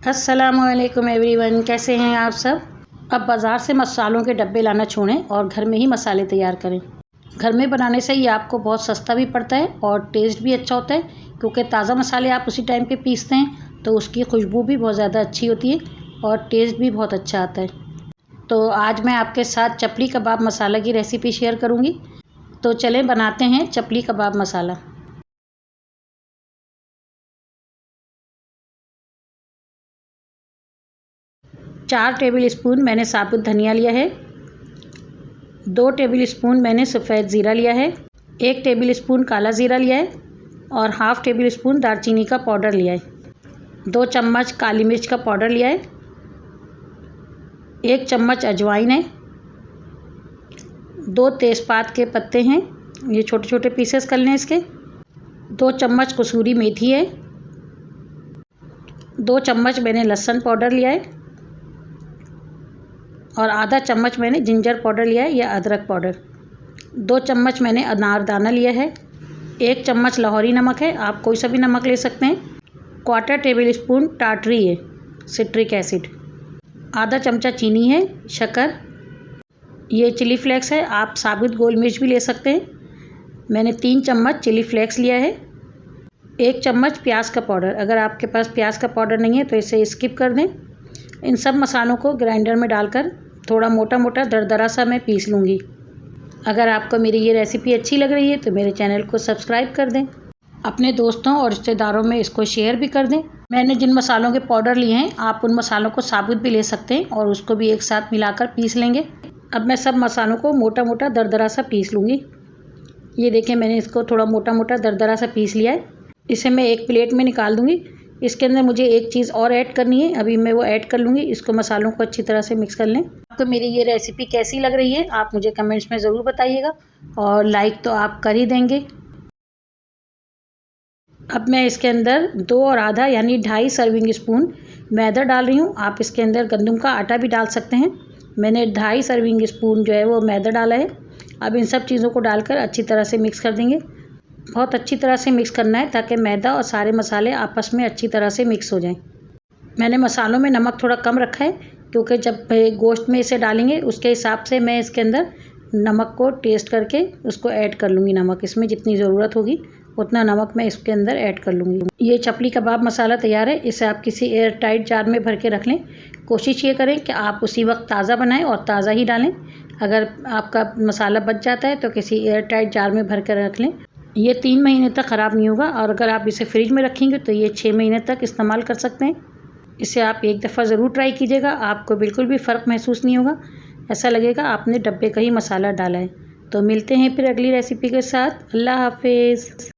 अस्सलामुअलैकुम एवरीवन, कैसे हैं आप सब। अब बाज़ार से मसालों के डब्बे लाना छोड़ें और घर में ही मसाले तैयार करें। घर में बनाने से ये आपको बहुत सस्ता भी पड़ता है और टेस्ट भी अच्छा होता है, क्योंकि ताज़ा मसाले आप उसी टाइम पे पीसते हैं तो उसकी खुशबू भी बहुत ज़्यादा अच्छी होती है और टेस्ट भी बहुत अच्छा आता है। तो आज मैं आपके साथ चपली कबाब मसाला की रेसिपी शेयर करूँगी। तो चलें बनाते हैं चपली कबाब मसाला। 4 टेबल स्पून मैंने साबुत धनिया लिया है। 2 टेबल स्पून मैंने सफ़ेद ज़ीरा लिया है। 1 टेबल स्पून काला ज़ीरा लिया है और हाफ़ टेबल स्पून दालचीनी का पाउडर लिया है। 2 चम्मच काली मिर्च का पाउडर लिया है। 1 चम्मच अजवाइन है। 2 तेज़पात के पत्ते हैं, ये छोटे छोटे पीसेस कर लें इसके। 2 चम्मच कसूरी मेथी है। 2 चम्मच मैंने लहसुन पाउडर लिया है और आधा चम्मच मैंने जिंजर पाउडर लिया है या अदरक पाउडर। 2 चम्मच मैंने अनारदाना लिया है। 1 चम्मच लाहौरी नमक है, आप कोई सा भी नमक ले सकते हैं। 1/4 टेबल स्पून टाटरी है, सिट्रिक एसिड। आधा चमचा चीनी है। शक्कर, ये चिली फ्लेक्स है, आप साबुत गोल मिर्च भी ले सकते हैं। मैंने 3 चम्मच चिली फ्लेक्स लिया है। 1 चम्मच प्याज का पाउडर, अगर आपके पास प्याज का पाउडर नहीं है तो इसे स्किप कर दें। इन सब मसालों को ग्राइंडर में डालकर थोड़ा मोटा मोटा दरदरा सा मैं पीस लूँगी। अगर आपको मेरी ये रेसिपी अच्छी लग रही है तो मेरे चैनल को सब्सक्राइब कर दें, अपने दोस्तों और रिश्तेदारों में इसको शेयर भी कर दें। मैंने जिन मसालों के पाउडर लिए हैं आप उन मसालों को साबुत भी ले सकते हैं और उसको भी एक साथ मिलाकर पीस लेंगे। अब मैं सब मसालों को मोटा मोटा दरदरा सा पीस लूँगी। ये देखें, मैंने इसको थोड़ा मोटा मोटा दरदरा सा पीस लिया है। इसे मैं एक प्लेट में निकाल दूँगी। इसके अंदर मुझे एक चीज़ और ऐड करनी है, अभी मैं वो ऐड कर लूँगी। इसको मसालों को अच्छी तरह से मिक्स कर लें। आपको मेरी ये रेसिपी कैसी लग रही है आप मुझे कमेंट्स में ज़रूर बताइएगा और लाइक तो आप कर ही देंगे। अब मैं इसके अंदर 2 और आधा यानी 2.5 सर्विंग स्पून मैदा डाल रही हूँ। आप इसके अंदर गंदम का आटा भी डाल सकते हैं। मैंने 2.5 सर्विंग स्पून जो है वो मैदा डाला है। अब इन सब चीज़ों को डालकर अच्छी तरह से मिक्स कर देंगे। बहुत अच्छी तरह से मिक्स करना है ताकि मैदा और सारे मसाले आपस में अच्छी तरह से मिक्स हो जाएं। मैंने मसालों में नमक थोड़ा कम रखा है, क्योंकि जब गोश्त में इसे डालेंगे उसके हिसाब से मैं इसके अंदर नमक को टेस्ट करके उसको ऐड कर लूँगी। नमक इसमें जितनी ज़रूरत होगी उतना नमक मैं इसके अंदर ऐड कर लूँगी। ये चपली कबाब मसाला तैयार है। इसे आप किसी एयर टाइट जार में भर के रख लें। कोशिश ये करें कि आप उसी वक्त ताज़ा बनाएं और ताज़ा ही डालें। अगर आपका मसाला बच जाता है तो किसी एयर टाइट जार में भर कर रख लें। ये 3 महीने तक ख़राब नहीं होगा और अगर आप इसे फ्रिज में रखेंगे तो ये 6 महीने तक इस्तेमाल कर सकते हैं। इसे आप एक दफ़ा ज़रूर ट्राई कीजिएगा, आपको बिल्कुल भी फ़र्क महसूस नहीं होगा। ऐसा लगेगा आपने डब्बे का ही मसाला डाला है। तो मिलते हैं फिर अगली रेसिपी के साथ। अल्लाह हाफ़िज़।